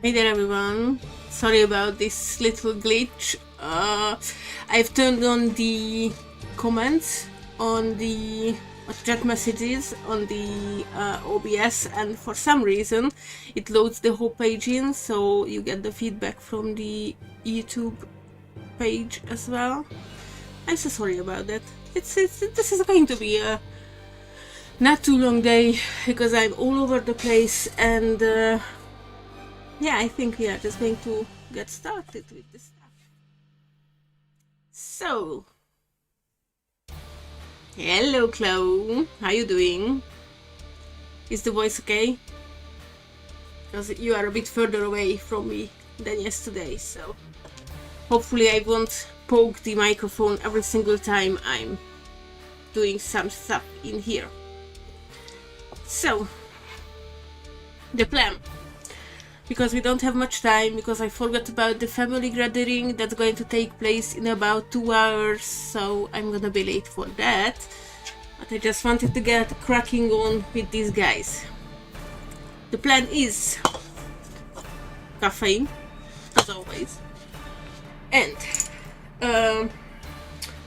Hey there everyone, sorry about this little glitch. I've turned on the comments on the chat messages on the OBS, and for some reason it loads the whole page in, so you get the feedback from the YouTube page as well. I'm so sorry about that. This is going to be a not too long day because I'm all over the place, and yeah, I think we are just going to get started with this stuff. So, hello Chloe, how you doing? Is the voice okay? Because you are a bit further away from me than yesterday, so hopefully I won't poke the microphone every single time I'm doing some stuff in here. So, the plan. Because we don't have much time, because I forgot about the family gathering that's going to take place in about 2 hours, so I'm gonna be late for that. But I just wanted to get cracking on with these guys. The plan is caffeine, as always. And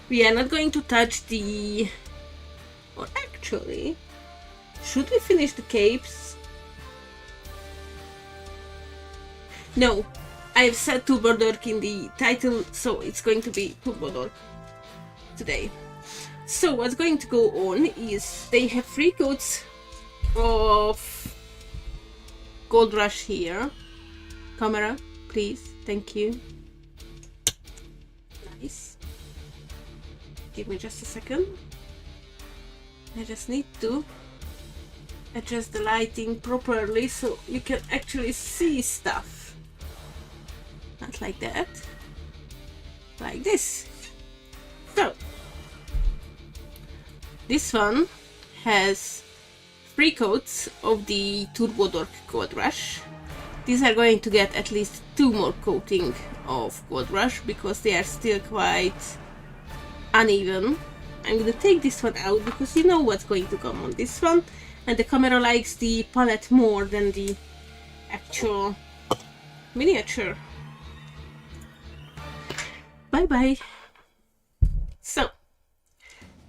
we are not going to touch the... Or actually, should we finish the capes? No, I've said Turbo Dork in the title, so it's going to be Turbo Dork today. So what's going to go on is they have 3 coats of Gold Rush here. Camera, please, thank you. Nice. Give me just a second. I just need to adjust the lighting properly so you can actually see stuff. Not like that, like this. So, this one has 3 coats of the Turbo Dork Gold Rush. These are going to get at least 2 more coating of Gold Rush because they are still quite uneven. I'm gonna take this one out because you know what's going to come on this one, and the camera likes the palette more than the actual miniature. Bye bye. So,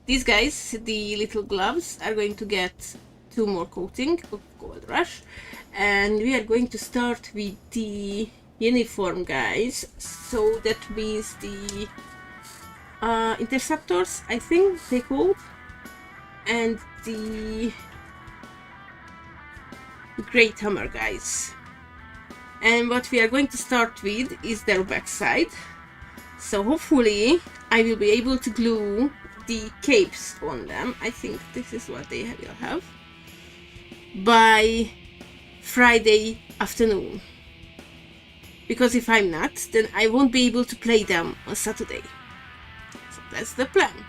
these guys, the little gloves, are going to get 2 more coating of Gold Rush, and we are going to start with the uniform guys. So that means the interceptors, I think they called, and the Great Hammer guys. And what we are going to start with is their backside. So hopefully I will be able to glue the capes on them. I think this is what they will have by Friday afternoon. Because if I'm not, then I won't be able to play them on Saturday. So that's the plan.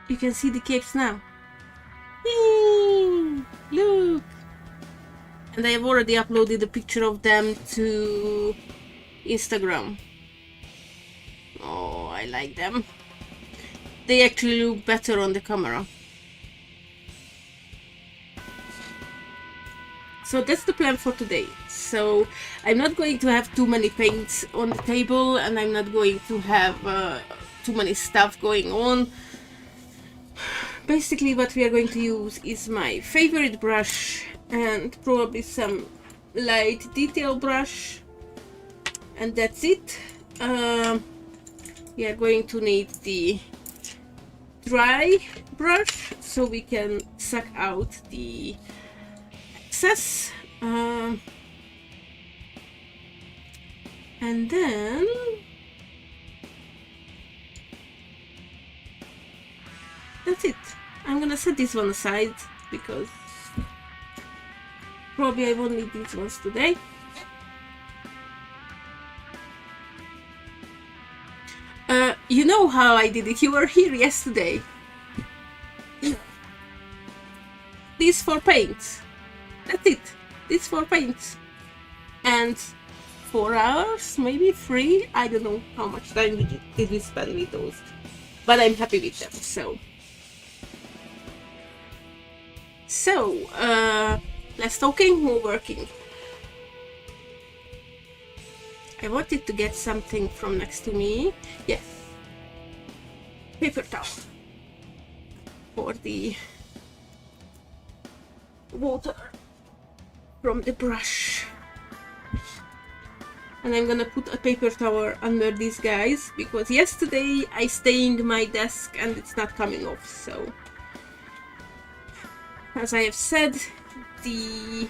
You can see the capes now. Yay! Look! And I have already uploaded a picture of them to Instagram. Oh, I like them. They actually look better on the camera. So that's the plan for today. So I'm not going to have too many paints on the table, and I'm not going to have too many stuff going on. Basically what we are going to use is my favorite brush and probably some light detail brush, and that's it. We are going to need the dry brush so we can suck out the excess, and then that's it. I'm gonna set this one aside because probably I won't need these ones today. You know how I did it. You were here yesterday. These 4 paints. That's it. These 4 paints. And 4 hours, maybe 3. I don't know how much time did we spend with those. but I'm happy with them. Less talking, more working. I wanted to get something from next to me. Yes. Paper towel. For the water from the brush. And I'm gonna put a paper towel under these guys because yesterday I stained my desk and it's not coming off. So, as I have said, the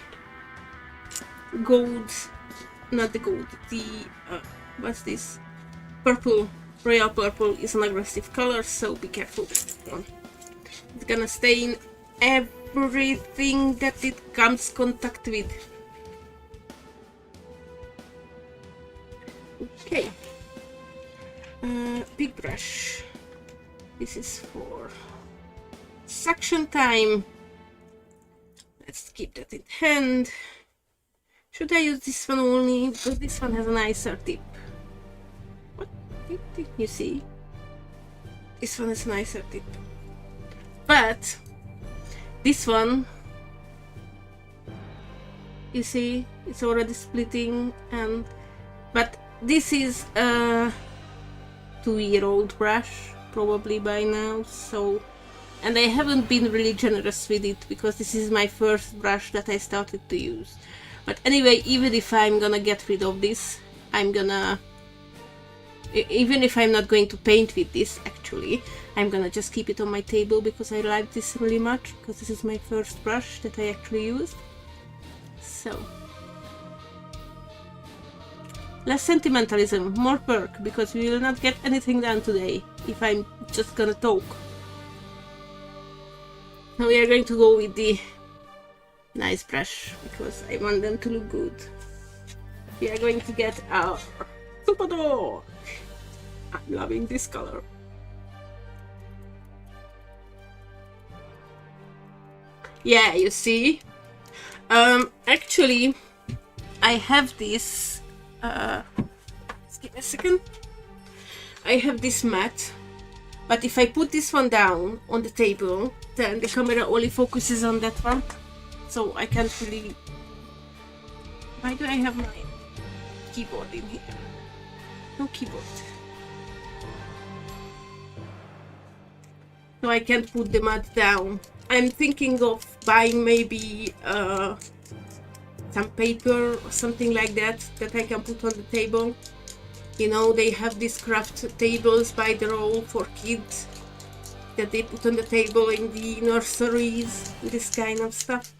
gold, not the gold, the what's this? Purple, royal purple is an aggressive color, so be careful. It's gonna stain everything that it comes contact with. Okay. Big brush. This is for suction time. Let's keep that in hand. Should I use this one only? Because this one has a nicer tip. What? You see? This one has a nicer tip. But this one, you see, it's already splitting, but this is a 2-year-old brush, probably by now, so, and I haven't been really generous with it because this is my first brush that I started to use. But anyway, even if I'm gonna get rid of this, even if I'm not going to paint with this, actually, I'm gonna just keep it on my table because I like this really much, because this is my first brush that I actually used. So, less sentimentalism, more perk, because we will not get anything done today if I'm just gonna talk. Now we are going to go with the nice brush because I want them to look good. We are going to get our super dork. I'm loving this color. Yeah, you see? Actually, I have this. Just give me a second. I have this mat, but if I put this one down on the table, then the camera only focuses on that one, so I can't really. Why do I have my keyboard in here? No keyboard. So I can't put the mat down. I'm thinking of buying maybe some paper or something like that I can put on the table. You know, they have these craft tables by the roll for kids that they put on the table in the nurseries, this kind of stuff.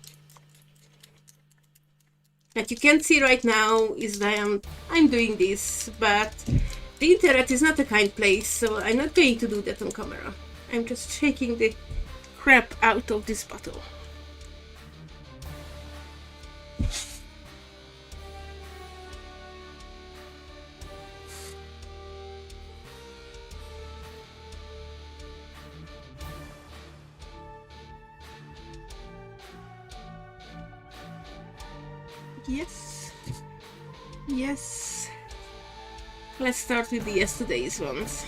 What you can't see right now is that I'm doing this, but the internet is not a kind place, so I'm not going to do that on camera. I'm just shaking the crap out of this bottle. Yes. Yes. Let's start with the yesterday's ones.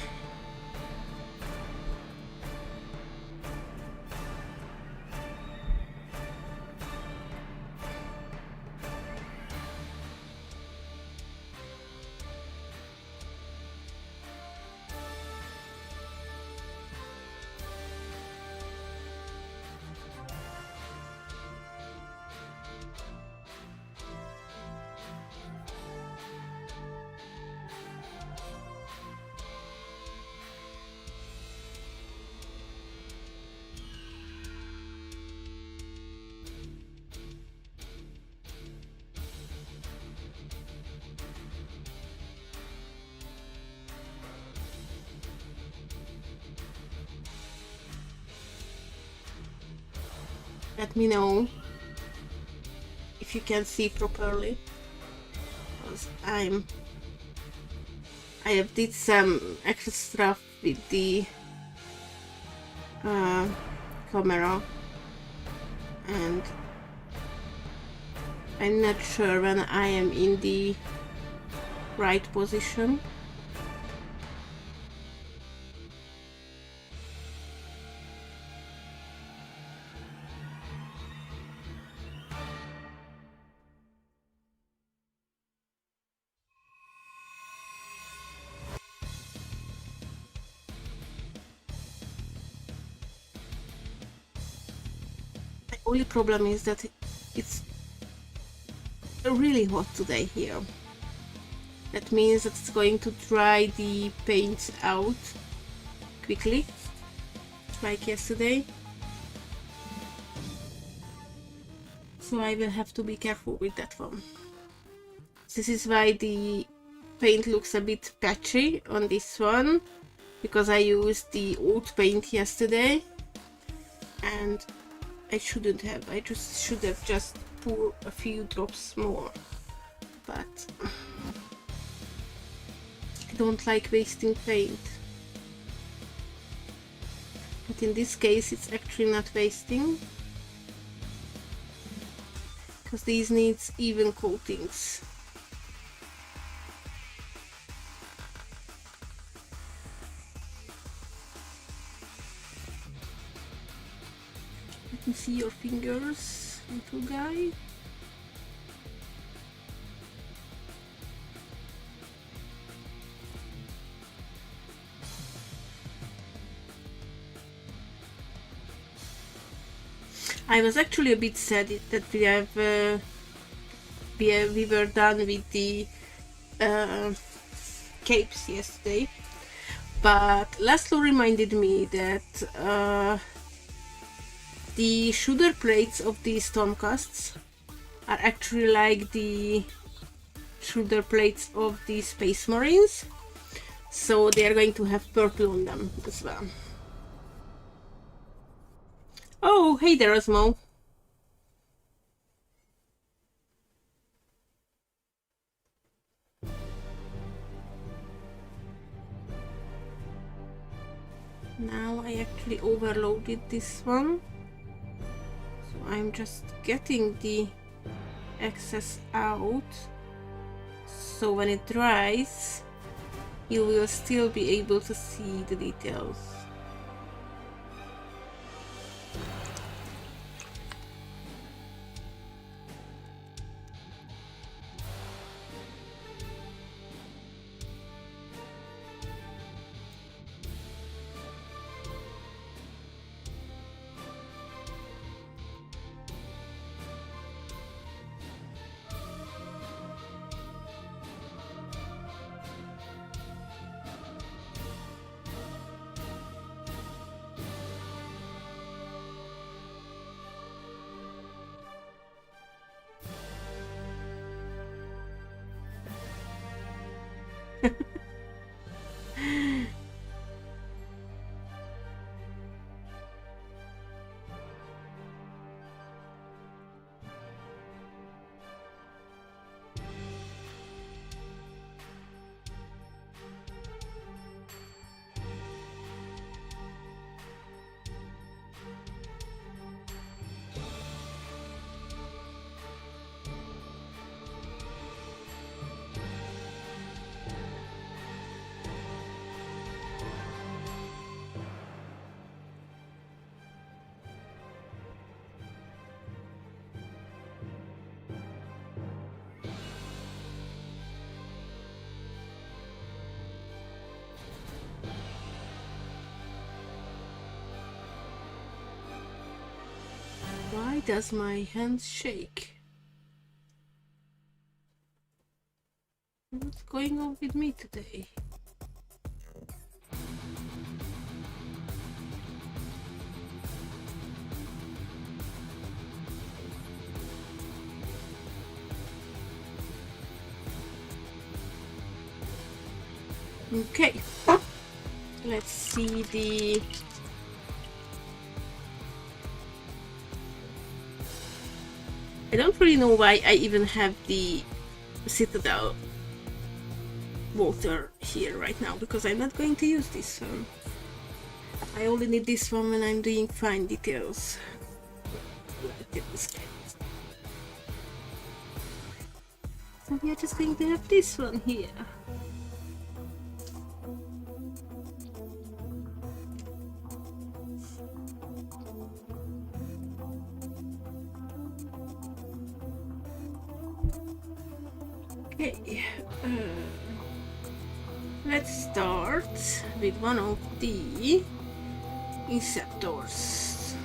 Let me know if you can see properly, because I have did some extra stuff with the camera, and I'm not sure when I am in the right position. Only problem is that it's really hot today here. That means that it's going to dry the paint out quickly, like yesterday. So I will have to be careful with that one. This is why the paint looks a bit patchy on this one, because I used the old paint yesterday and I shouldn't have. I just should have just poured a few drops more, but I don't like wasting paint. But in this case it's actually not wasting, because these needs even coatings. Let me see your fingers, little guy. I was actually a bit sad that we were done with the capes yesterday, but Laszlo reminded me that the shoulder plates of the stormcasts are actually like the shoulder plates of the Space Marines, so they are going to have purple on them as well. Oh, hey there, Osmo. Now I actually overloaded this one, so I'm just getting the excess out, so when it dries you will still be able to see the details. Why does my hand shake? What's going on with me today? Okay, let's see the I don't really know why I even have the Citadel water here right now, because I'm not going to use this one. I only need this one when I'm doing fine details. So we are just going to have this one here. Okay, let's start with one of the Inceptors.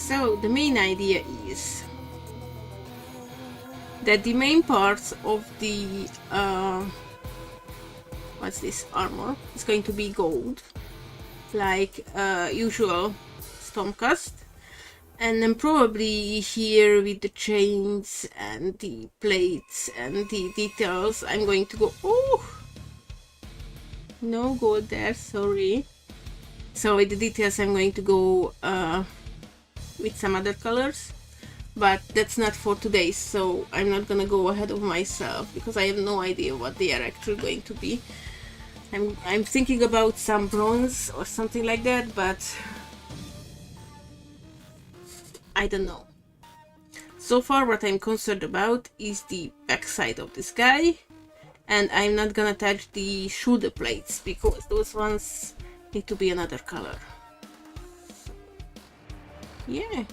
So the main idea is that the main parts of the what's this armor is going to be gold, like usual stormcast, and then probably here with the chains and the plates and the details I'm going to go, oh no gold there, sorry. So with the details I'm going to go with some other colors, but that's not for today, so I'm not gonna go ahead of myself because I have no idea what they are actually going to be. I'm thinking about some bronze or something like that, but I don't know. So far what I'm concerned about is the backside of this guy, and I'm not gonna touch the shoulder plates because those ones need to be another color. Yeah.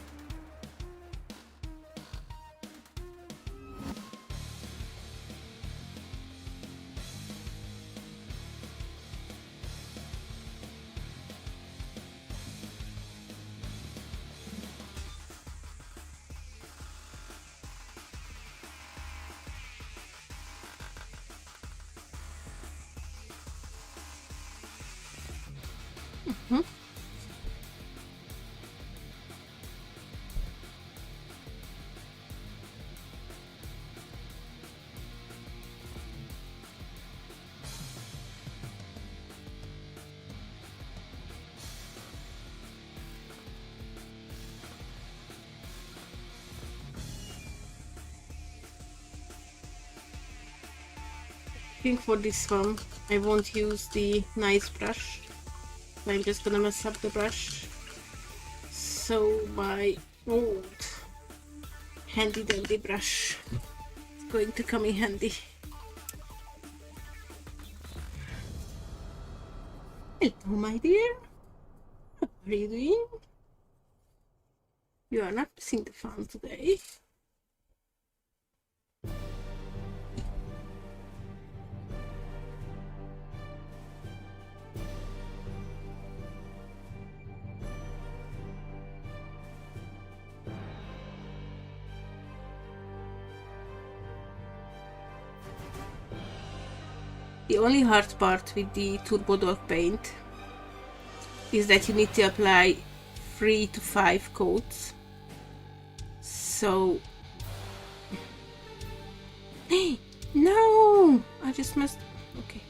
I think for this one I won't use the nice brush. I'm just gonna mess up the brush. So my old handy dandy brush is going to come in handy. Hello my dear, what are you doing? You are not missing the fun today. The only hard part with the Turbo Dork paint is that you need to apply 3 to 5 coats. So... Hey! No! I just messed... Okay.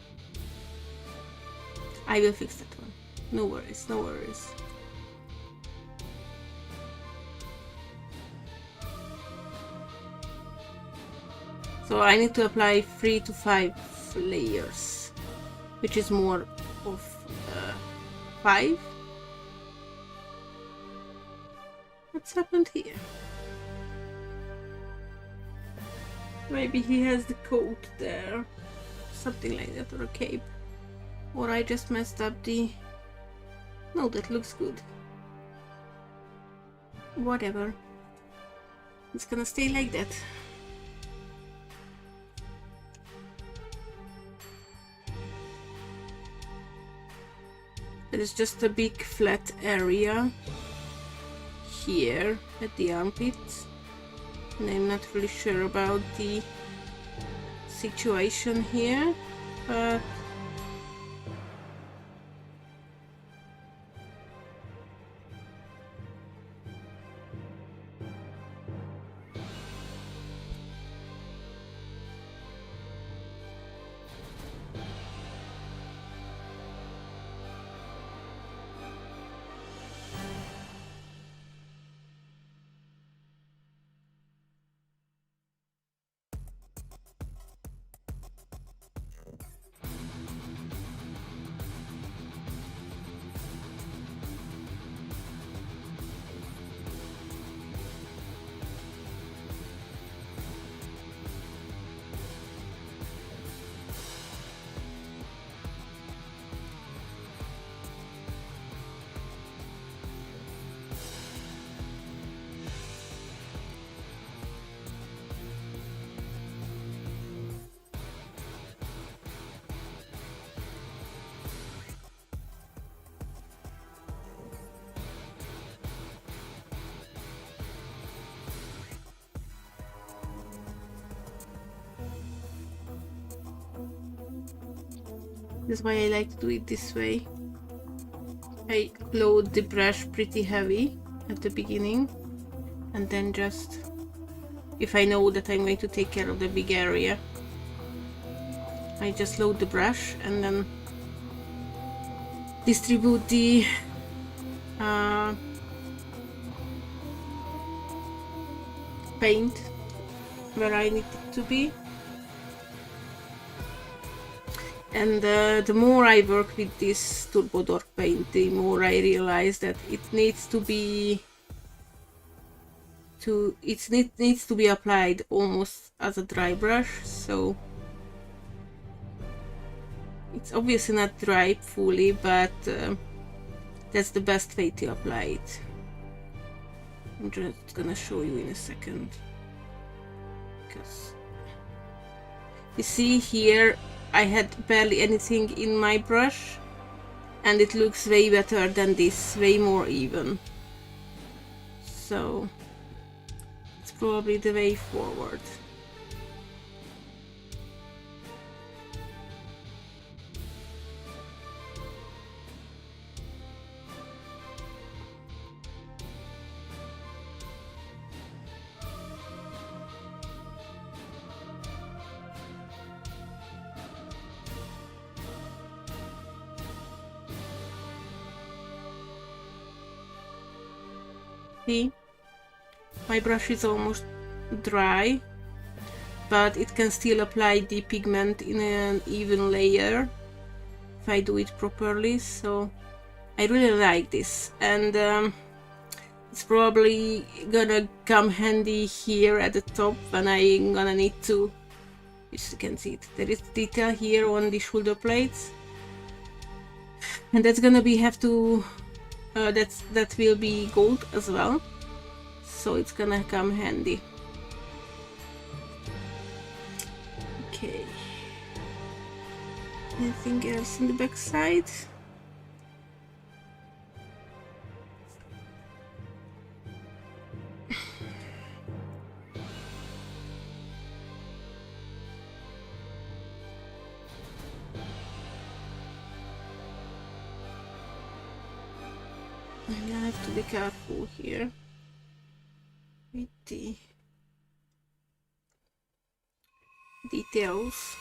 I will fix that one. No worries, no worries. So I need to apply 3 to 5 layers, which is more of 5. What's happened here? Maybe he has the coat there, something like that, or a cape. Or I just messed up the... No, that looks good. Whatever. It's gonna stay like that. There is just a big flat area here at the armpits, and I'm not really sure about the situation here, but That's why I like to do it this way. I load the brush pretty heavy at the beginning, and then just, if I know that I'm going to take care of the big area, I just load the brush and then distribute the paint where I need it to be. And the more I work with this Turbo Dork paint, the more I realize that it needs to be needs to be applied almost as a dry brush, so it's obviously not dry fully, but that's the best way to apply it. I'm just gonna show you in a second, because you see here I had barely anything in my brush, and it looks way better than this, way more even. So it's probably the way forward. See, my brush is almost dry, but it can still apply the pigment in an even layer if I do it properly, so I really like this. And it's probably gonna come handy here at the top when I'm gonna need to, as you can see it, there is detail here on the shoulder plates, and that's gonna be that will be gold as well, so it's gonna come handy. Okay, anything else in the back side? I have to be careful here with the details.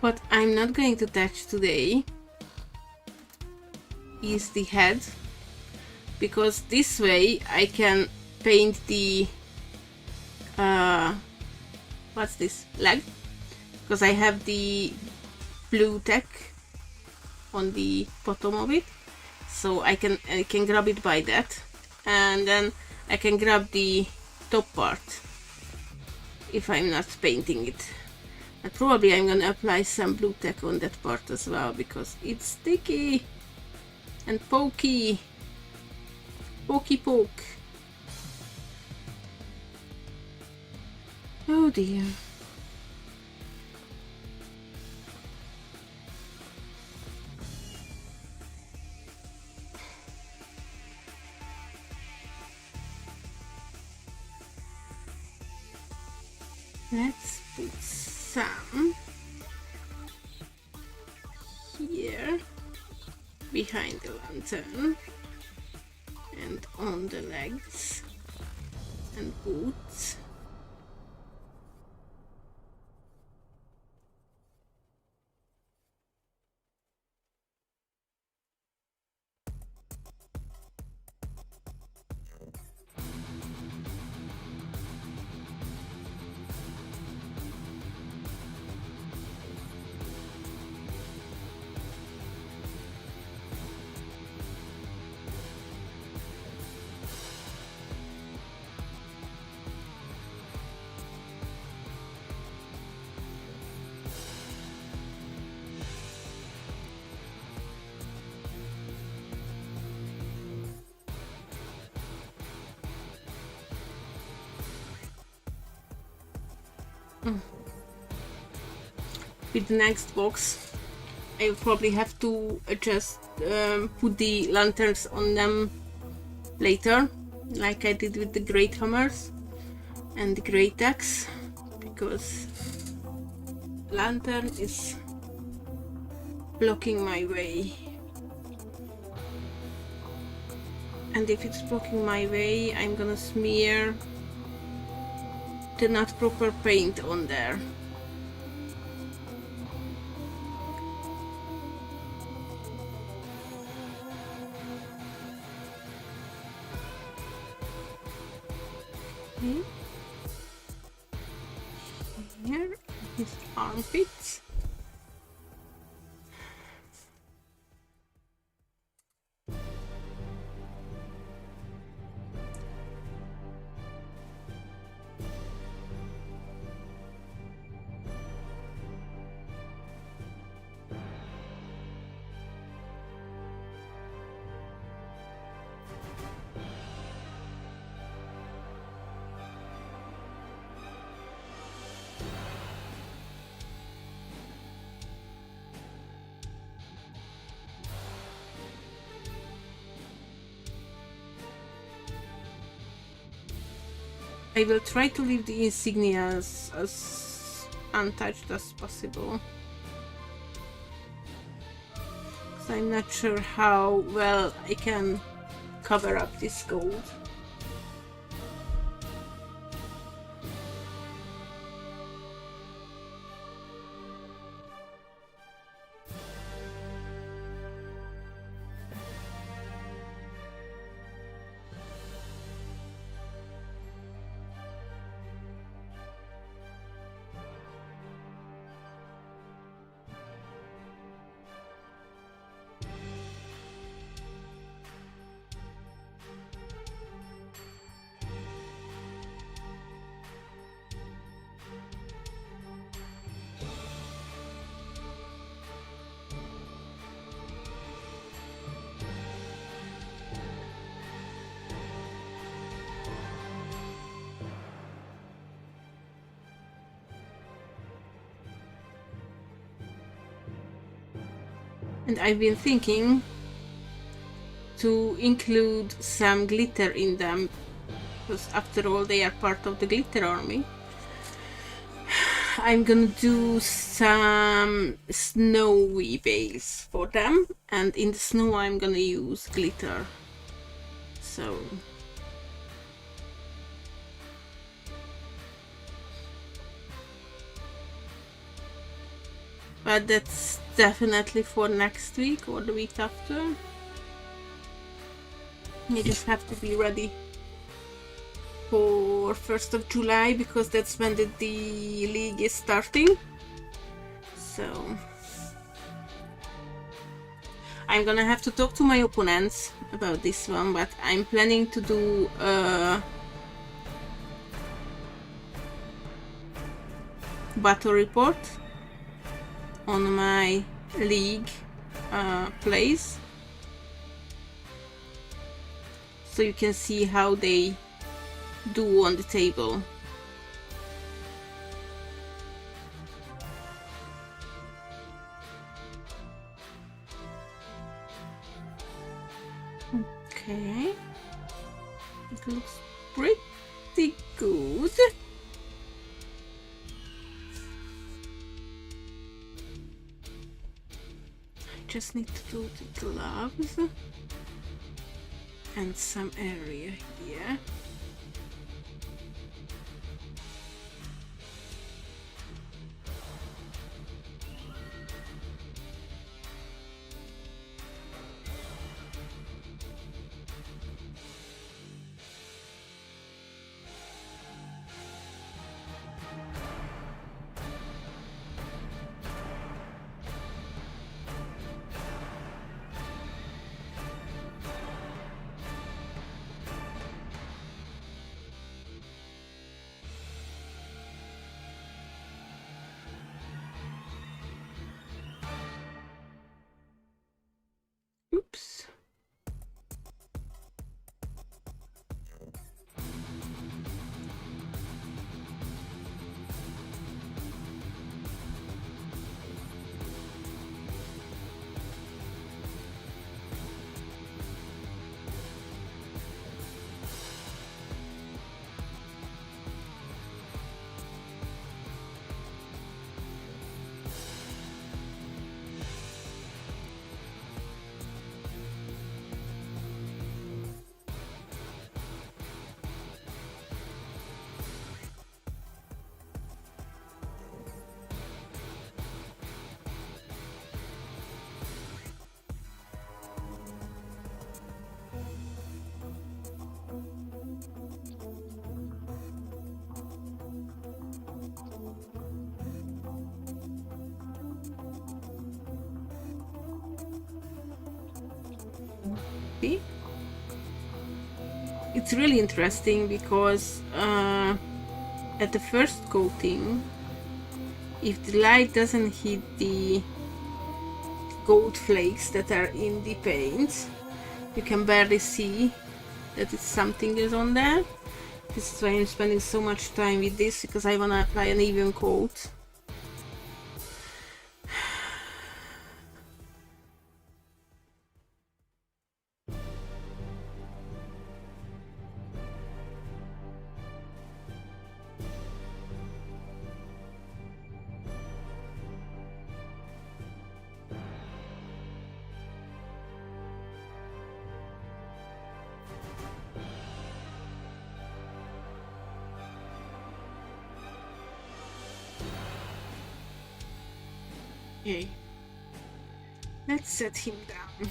What I'm not going to touch today is the head, because this way I can paint the what's this, leg, because I have the blue tack on the bottom of it, so I can grab it by that, and then I can grab the top part if I'm not painting it. And probably I'm gonna apply some blue tack on that part as well, because it's sticky and pokey. Pokey poke. Oh dear. Let's put some here behind the lantern and on the legs and boots. with the next box, I will probably have to just put the lanterns on them later, like I did with the great hammers and the great axe, because lantern is blocking my way. And if it's blocking my way, I'm gonna smear the not proper paint on there. Okay. Here, his armpits. I will try to leave the insignias as untouched as possible. So I'm not sure how well I can cover up this gold. And I've been thinking to include some glitter in them, because after all they are part of the glitter army. I'm gonna do some snowy base for them, and in the snow I'm gonna use glitter. So but that's definitely for next week or the week after. You just have to be ready for 1st of July, because that's when the league is starting. So I'm gonna have to talk to my opponents about this one, but I'm planning to do a battle report on my league plays, so you can see how they do on the table. Okay, it looks pretty good. I just need to do the gloves and some area here. See? It's really interesting because at the first coating, if the light doesn't hit the gold flakes that are in the paint, you can barely see that it's something is on there. This is why I'm spending so much time with this, because I wanna apply an even coat. Okay, let's set him down.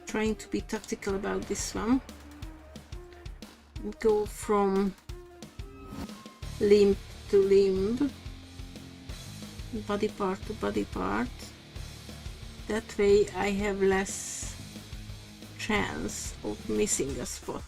Trying to be tactical about this one. Go from limb to limb, body part to body part. That way I have less chance of missing a spot.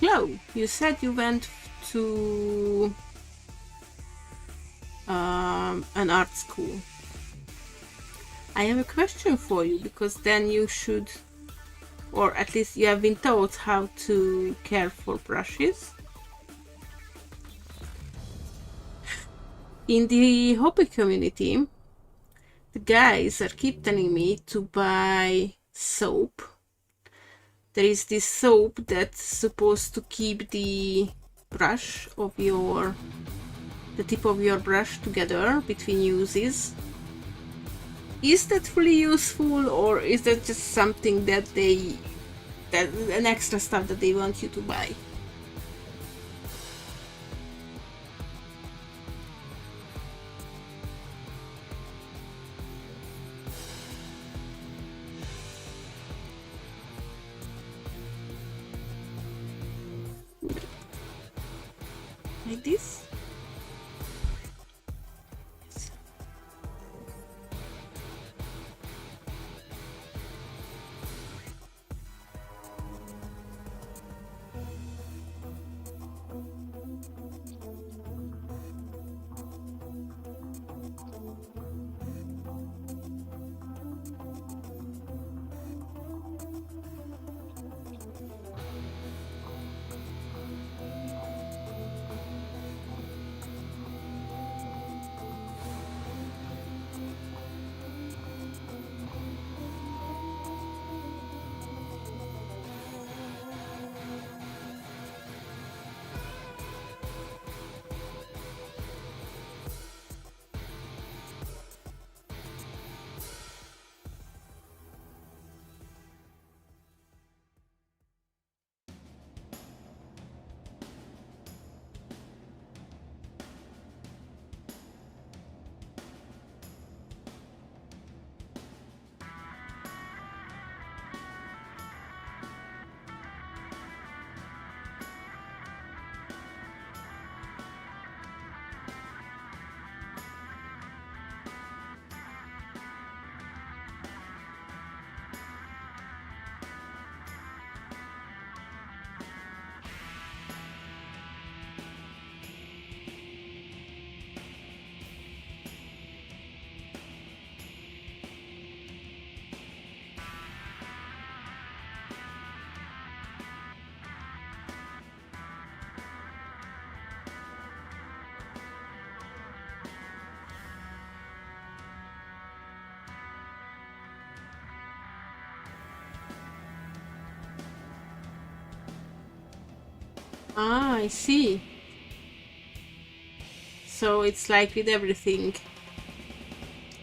Chloe, you said you went to an art school. I have a question for you, because then you should, or at least you have been taught how to care for brushes. In the hobby community, the guys are keep telling me to buy soap. There is this soap that's supposed to keep the brush of the tip of your brush together between uses. Is that really useful, or is that just something that an extra stuff that they want you to buy? Like this? Ah, I see. So it's like with everything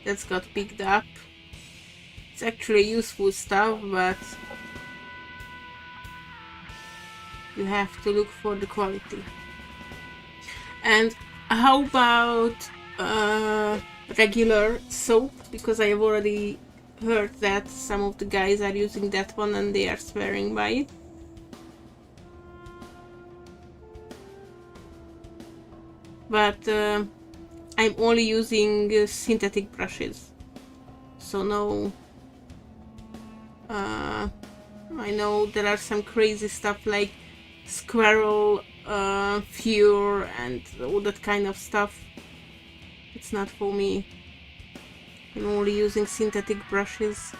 that's got picked up. It's actually useful stuff, but you have to look for the quality. And how about regular soap? Because I have already heard that some of the guys are using that one and they are swearing by it. But I'm only using synthetic brushes, so no. I know there are some crazy stuff like squirrel fur and all that kind of stuff. It's not for me. I'm only using synthetic brushes.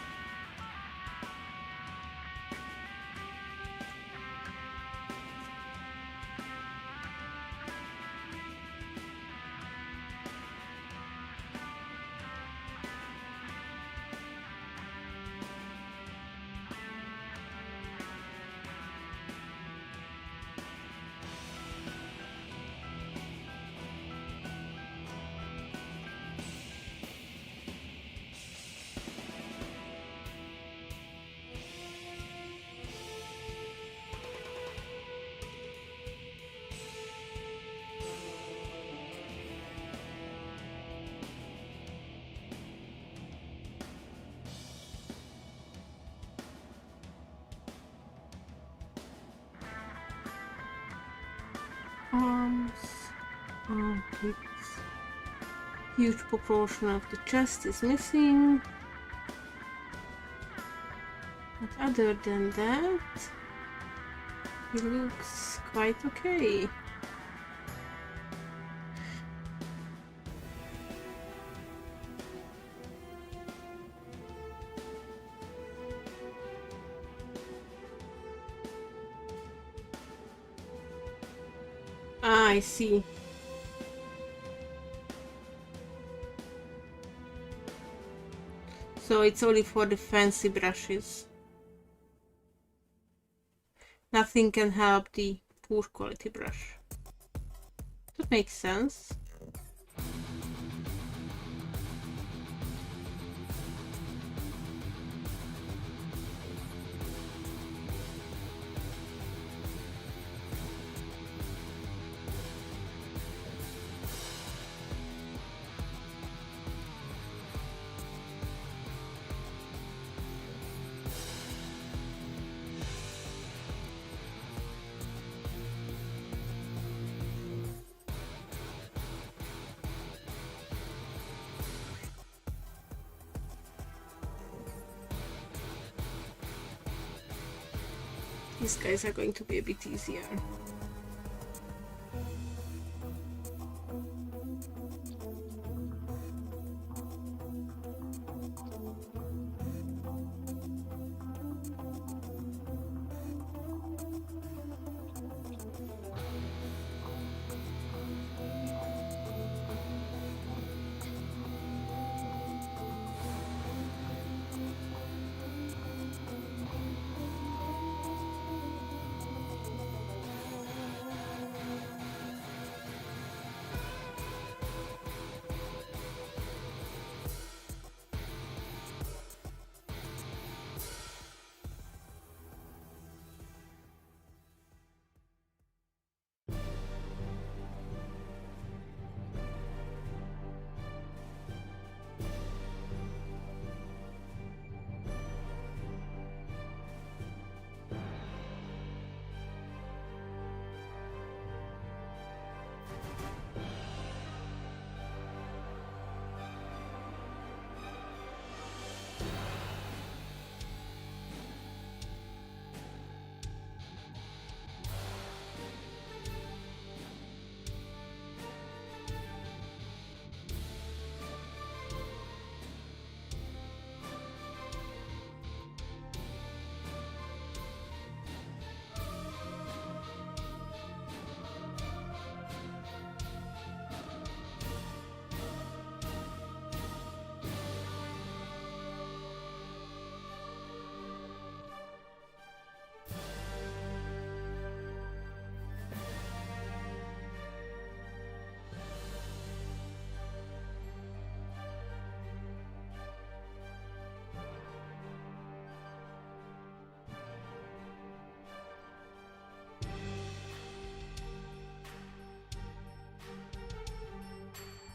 Arms, armpits. Huge proportion of the chest is missing. But other than that, he looks quite okay. Ah, I see. So it's only for the fancy brushes. Nothing can help the poor quality brush. That makes sense. These guys are going to be a bit easier.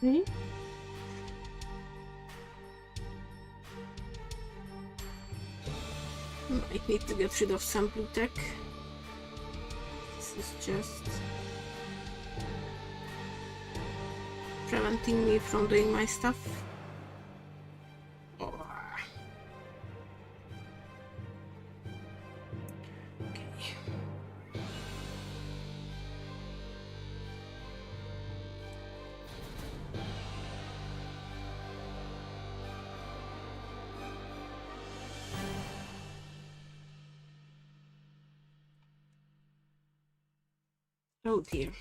Okay. Might need to get rid of some blue tech. This is just preventing me from doing my stuff. Oh. Okay. Oh dear.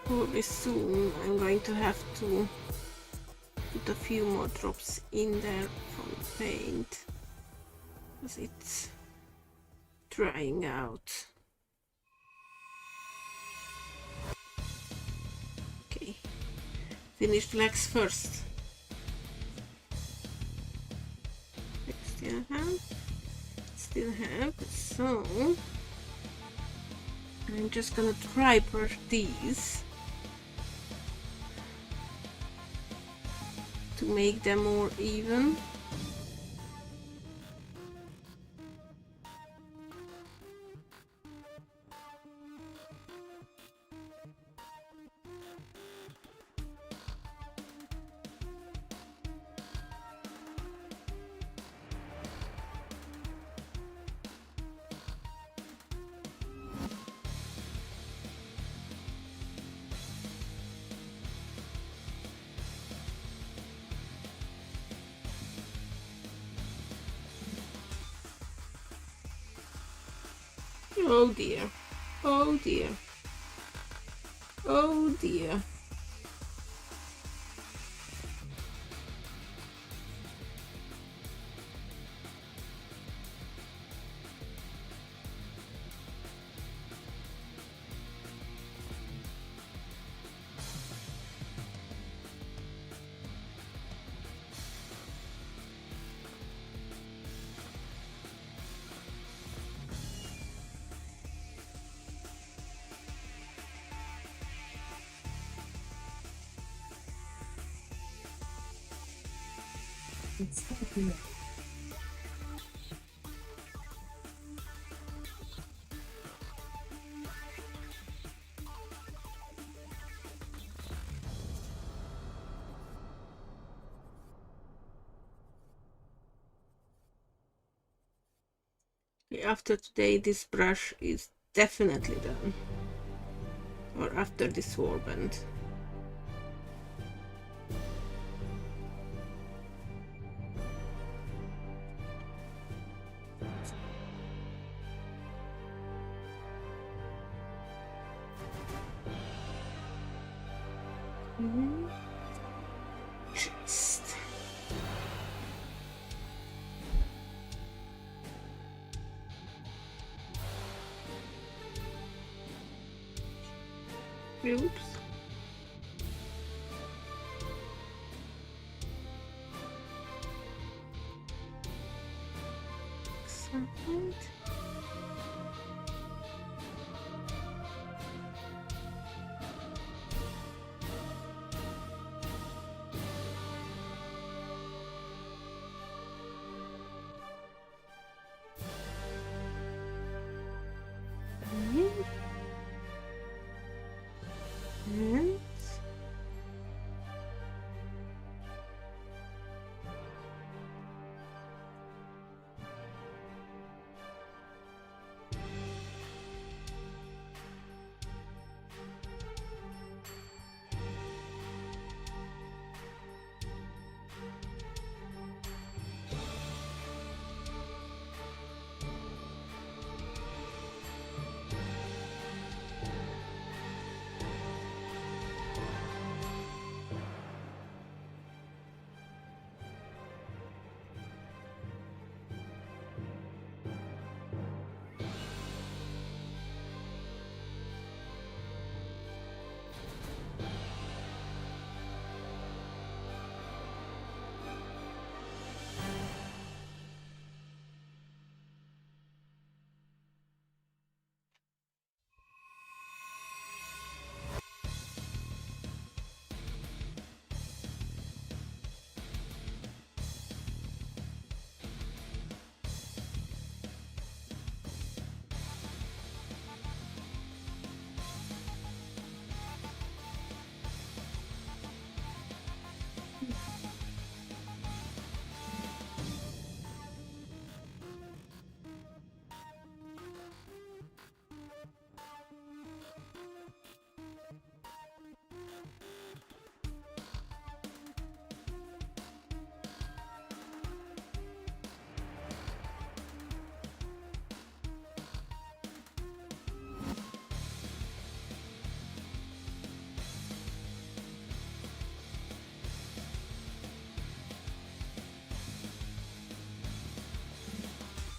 Probably soon I'm going to have to put a few more drops in there from the paint because it's drying out. Okay, finish the legs first. Still have, so I'm just gonna try brush these to make them more even. Oh dear, oh dear, oh dear. It's popular. After today, this brush is definitely done. Or after this warband. Just oops. Excellent.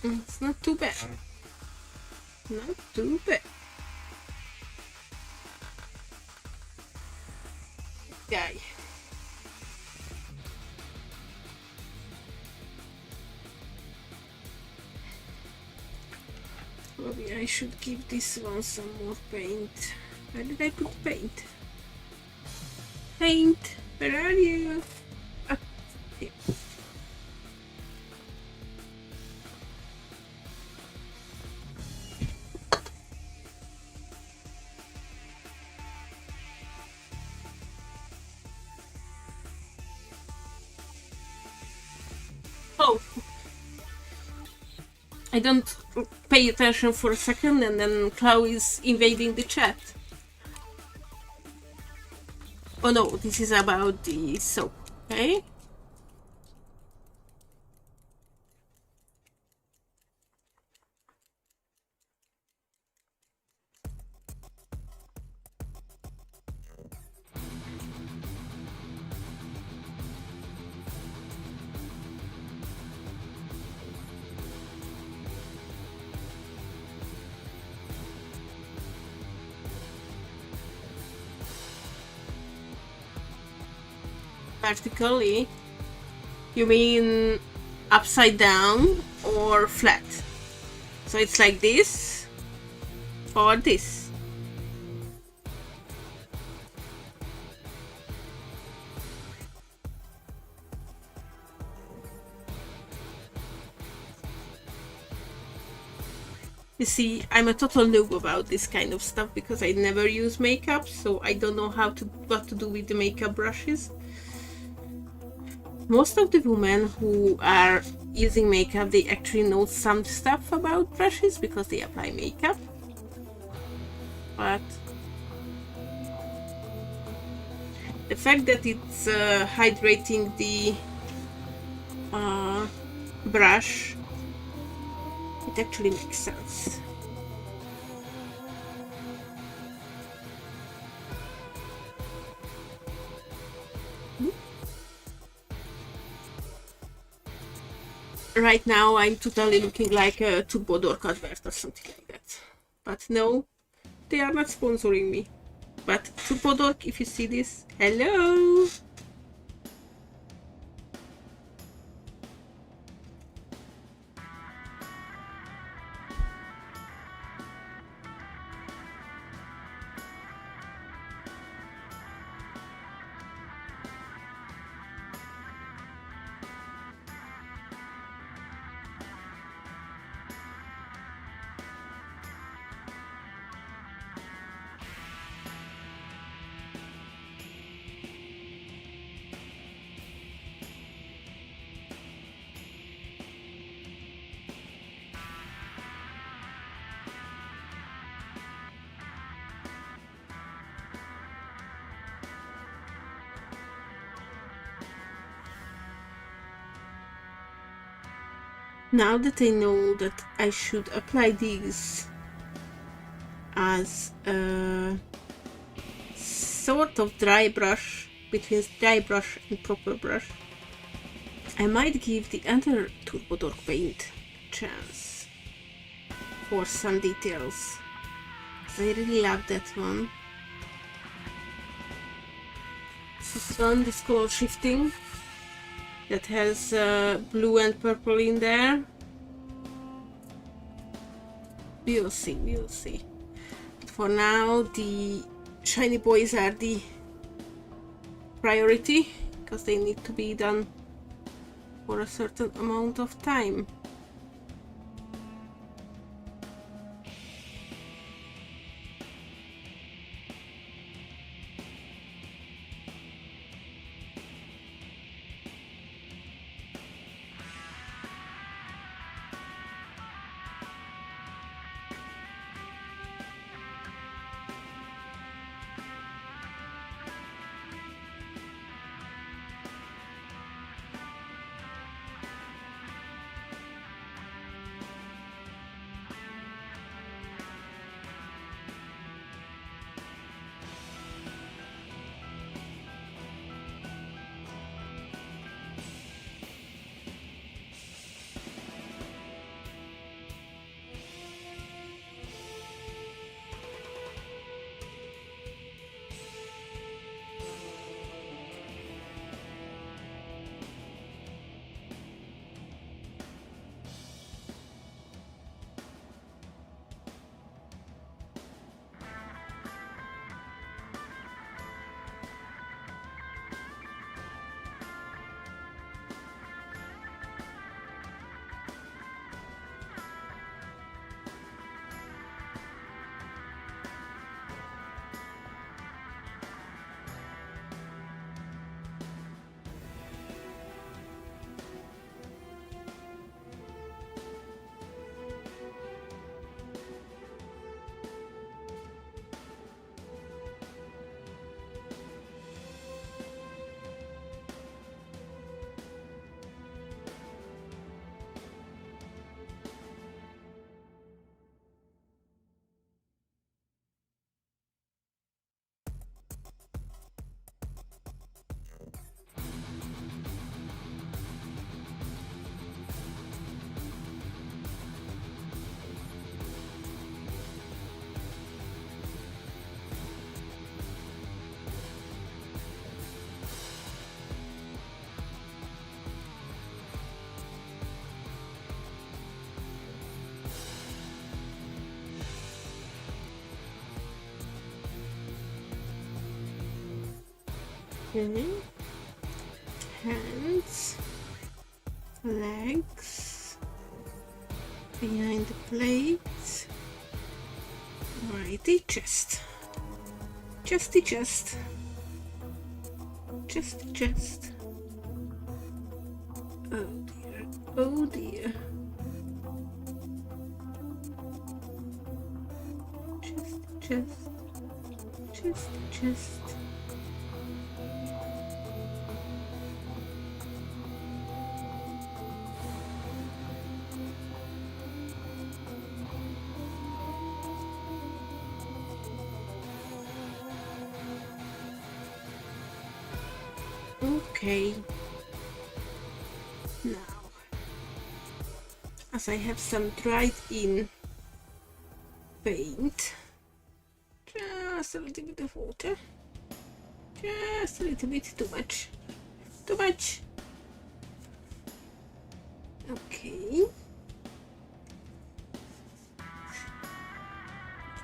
It's not too bad. Not too bad. Guy. Maybe I should give this one some more paint. Where did I put paint? Paint, where are you? Ah, here. Oh, I don't pay attention for a second and then Clau is invading the chat. Oh no, this is about the soap, okay? Vertically, you mean upside down or flat? So it's like this or this. You see, I'm a total noob about this kind of stuff because I never use makeup, so I don't know what to do with the makeup brushes. Most of the women who are using makeup, they actually know some stuff about brushes because they apply makeup. But the fact that it's hydrating the brush, it actually makes sense. Right now I'm totally looking like a dork advert or something like that. But no, they are not sponsoring me. But dork, if you see this, hello! Now that I know that I should apply these as a sort of dry brush, between dry brush and proper brush, I might give the other Turbo Dork paint a chance for some details. I really love that one. This one, this color shifting, that has blue and purple in there. We'll see, we'll see. But for now, the shiny boys are the priority because they need to be done for a certain amount of time. Okay. Hands, legs, behind the plate. Alrighty, chest. Chesty chest. Chesty chest. Oh dear. Oh dear. Chesty chest. Chesty chest. Okay. Now, as I have some dried in paint, just a little bit of water, just a little bit, too much, too much. Okay.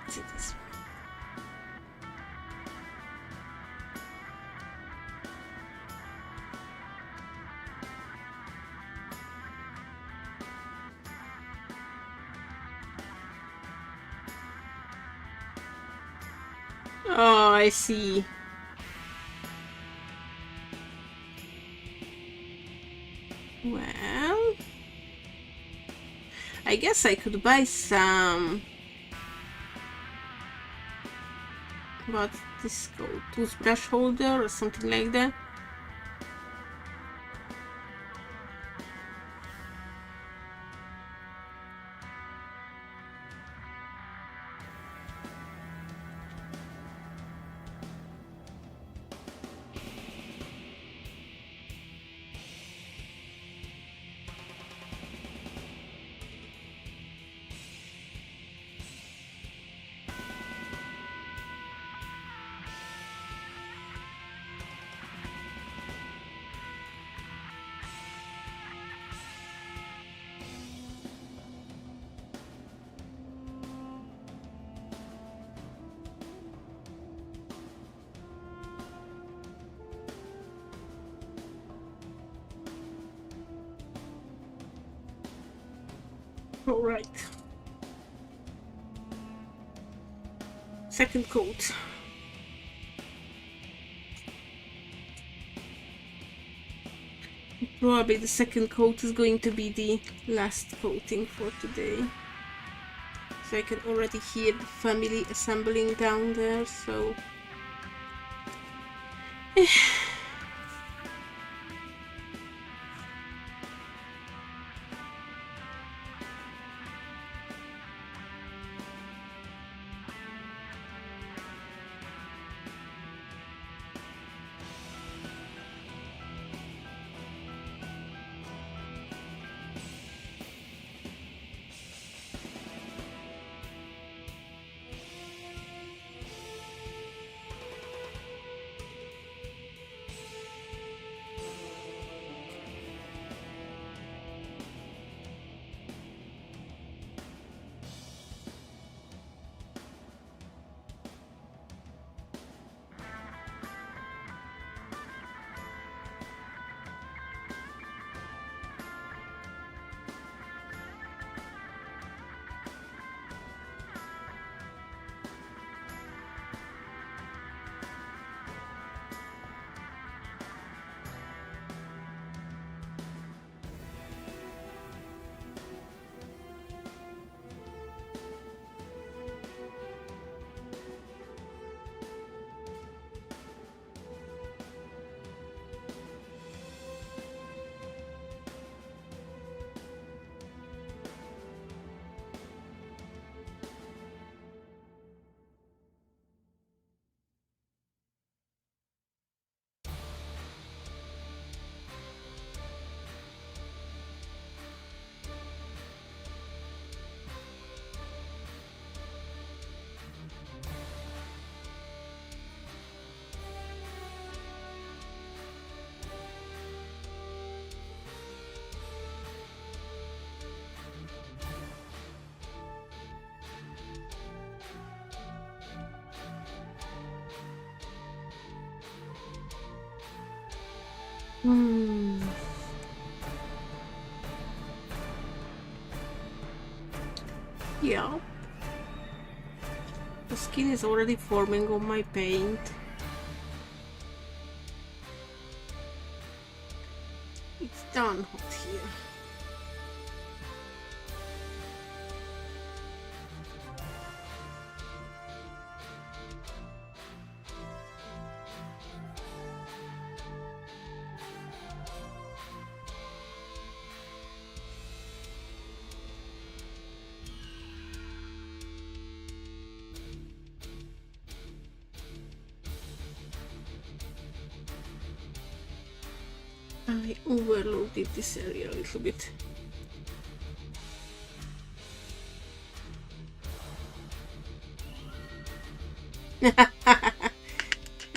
Let's see this one. Oh, I see. Well, I guess I could buy some. What's this called? Toothbrush holder or something like that. All right. Second coat. Probably the second coat is going to be the last coating for today. So I can already hear the family assembling down there, so... Hmm. Yeah. The skin is already forming on my paint. It's done hot here. I overloaded this area a little bit.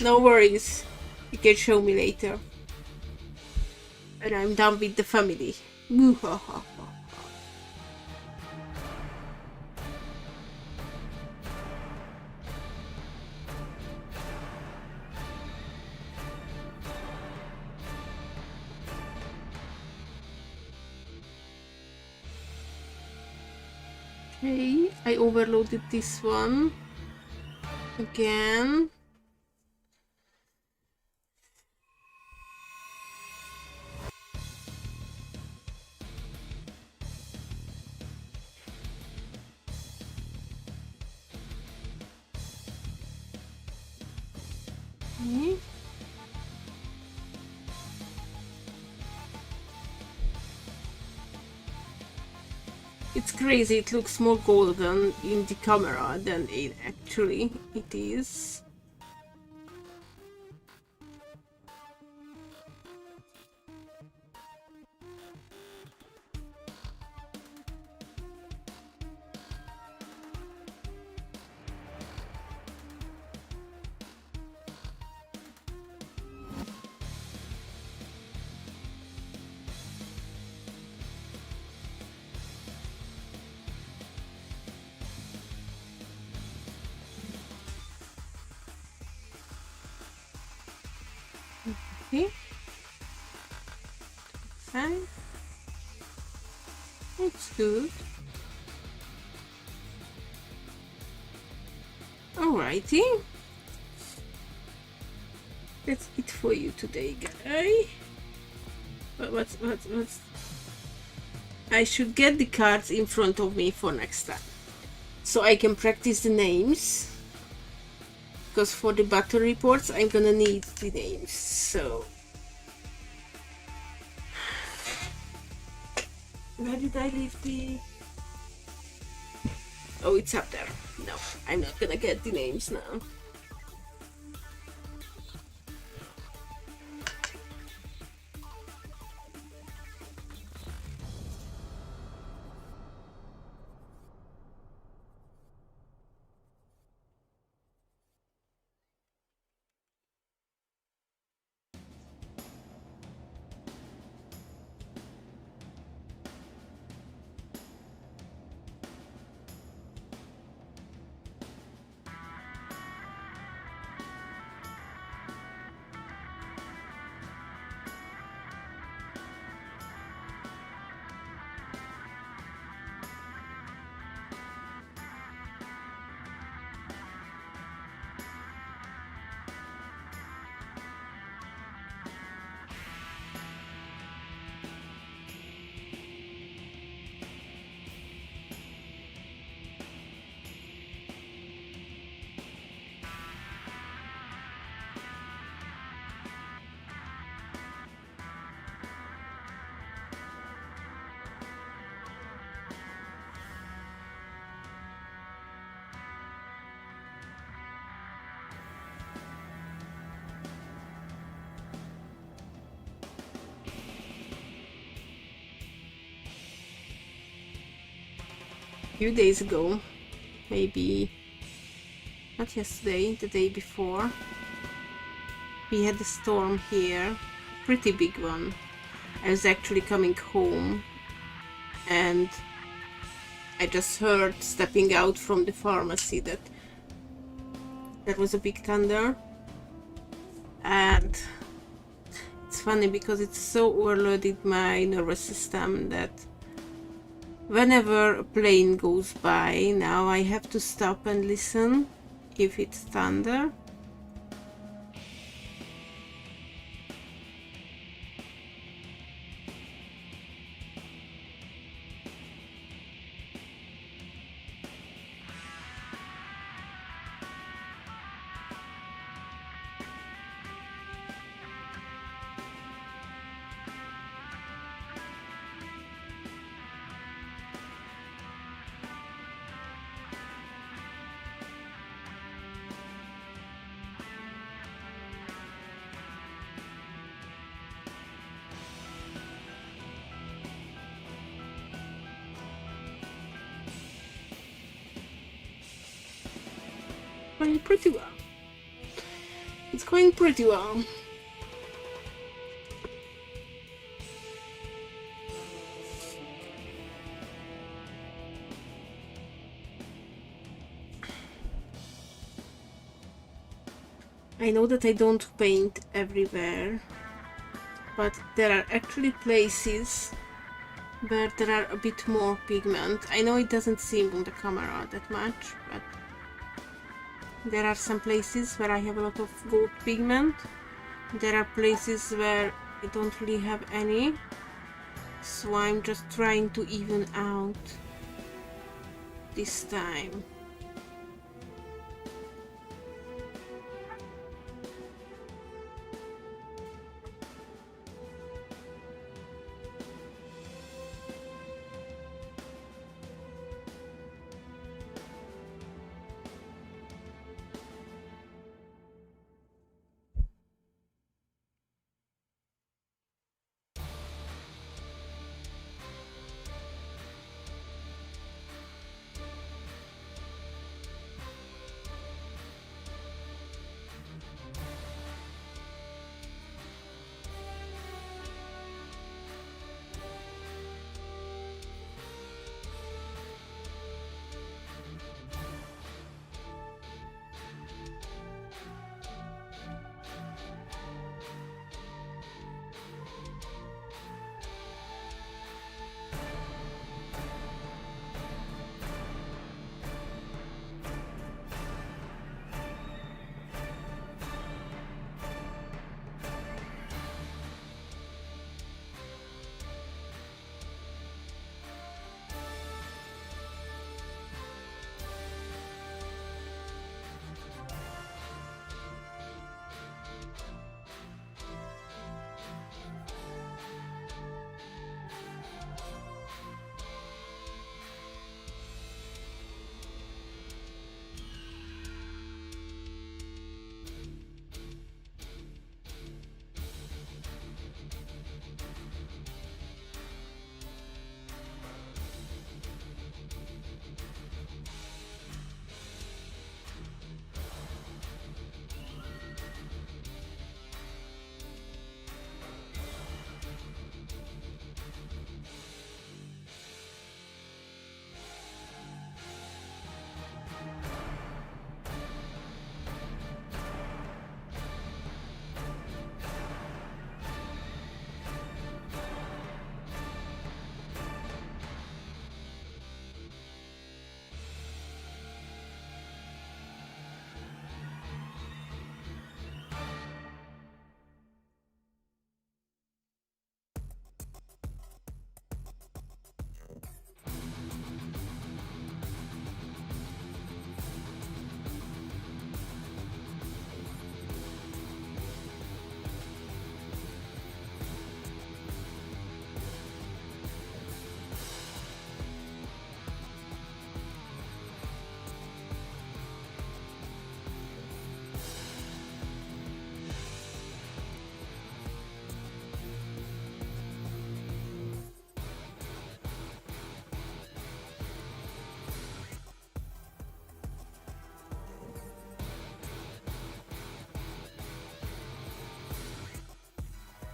No worries, you can show me later. And I'm done with the family. Okay, I overloaded this one again. Okay. It's crazy, it looks more golden in the camera than it actually it is. Okay. Fine. It's good. Alrighty. That's it for you today, guy. What's I should get the cards in front of me for next time, so I can practice the names. Because for the battle reports, I'm gonna need the names. So, where did I leave the? Oh, it's up there. No, I'm not gonna get the names now. Few days ago, maybe not yesterday, the day before, we had a storm here, pretty big one. I was actually coming home and I just heard stepping out from the pharmacy that there was a big thunder, and it's funny because it's so overloaded my nervous system that whenever a plane goes by now I have to stop and listen if it's thunder. Going pretty well. It's going pretty well. I know that I don't paint everywhere, but there are actually places where there are a bit more pigment. I know it doesn't seem on the camera that much, but there are some places where I have a lot of gold pigment. There are places where I don't really have any. So I'm just trying to even out this time.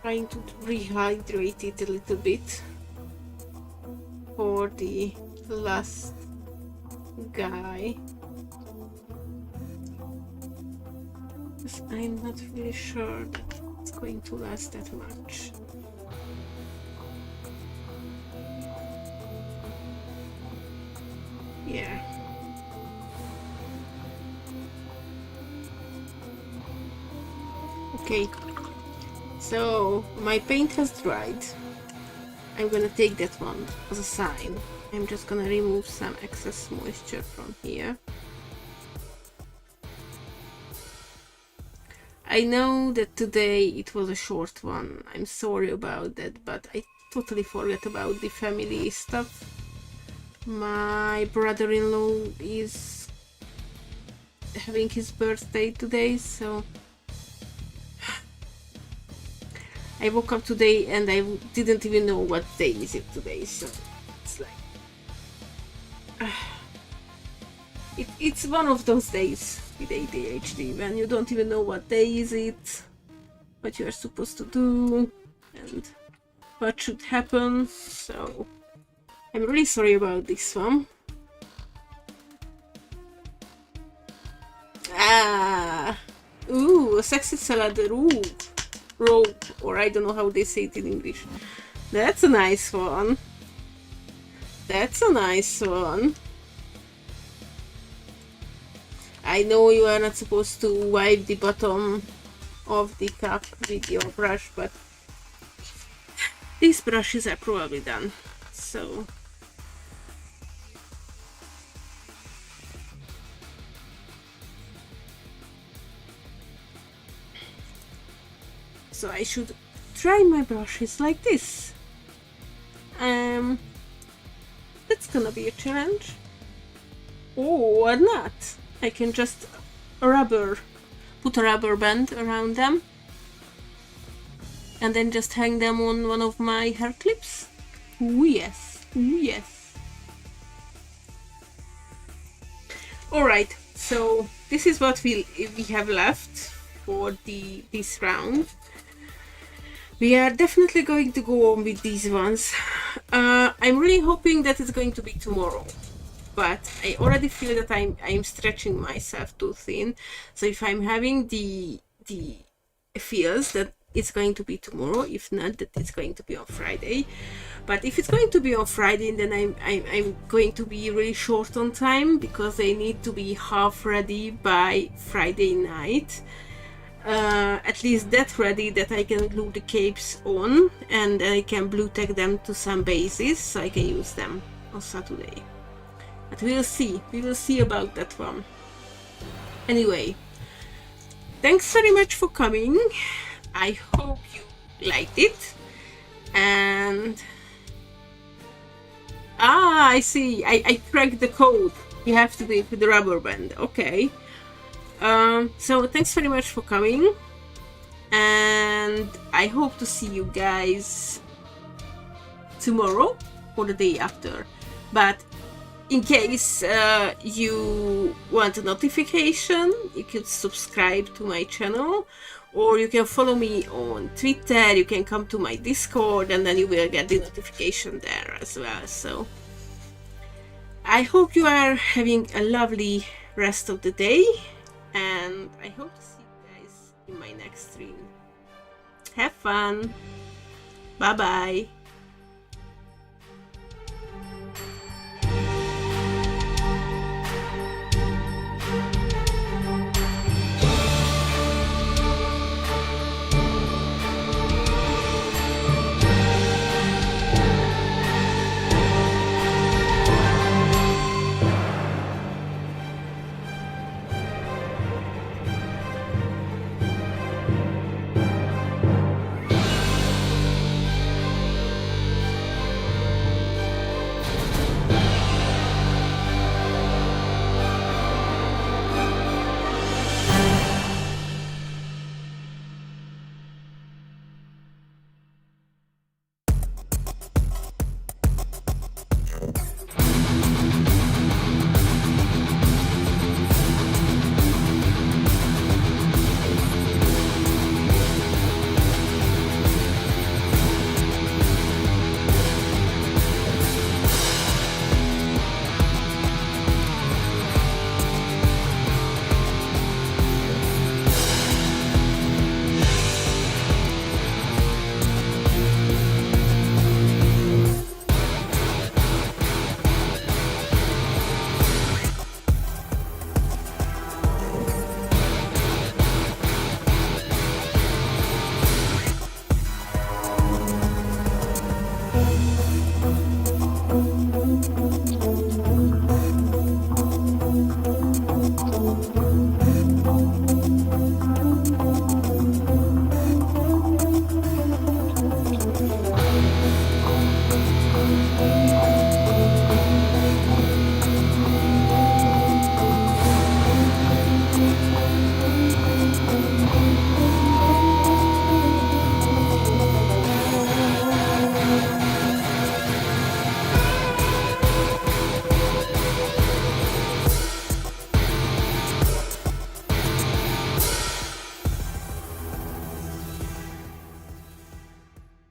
Trying to rehydrate it a little bit for the last guy, because I'm not really sure that it's going to last that much. Yeah. Okay. So my paint has dried. I'm gonna take that one as a sign. I'm just gonna remove some excess moisture from here. I know that today it was a short one. I'm sorry about that, but I totally forgot about the family stuff. My brother-in-law is having his birthday today, so I woke up today and I didn't even know what day is it today, so it's like it's one of those days with ADHD when you don't even know what day is it, what you are supposed to do, and what should happen. So I'm really sorry about this one. Ooh, a sexy salad rope, or I don't know how they say it in English. That's a nice one. That's a nice one. I know you are not supposed to wipe the bottom of the cup with your brush, but these brushes are probably done. So I should try my brushes like this. That's gonna be a challenge. Or not. I can just put a rubber band around them and then just hang them on one of my hair clips. Ooh yes, ooh yes. Alright, so this is what we have left for this round. We are definitely going to go on with these ones. I'm really hoping that it's going to be tomorrow, but I already feel that I'm stretching myself too thin. So if I'm having the feels that it's going to be tomorrow, if not, that it's going to be on Friday. But if it's going to be on Friday, then I'm going to be really short on time because they need to be half ready by Friday night. At least that ready that I can glue the capes on and I can blue tack them to some bases so I can use them on Saturday. But we'll see about that one. Anyway, thanks very much for coming. I hope you liked it. And I see, I cracked the code. You have to do it with the rubber band. Okay. So thanks very much for coming, and I hope to see you guys tomorrow or the day after. But in case you want a notification, you could subscribe to my channel, or you can follow me on Twitter. You can come to my Discord, and then you will get the notification there as well. So I hope you are having a lovely rest of the day, and I hope to see you guys in my next stream. Have fun! Bye bye!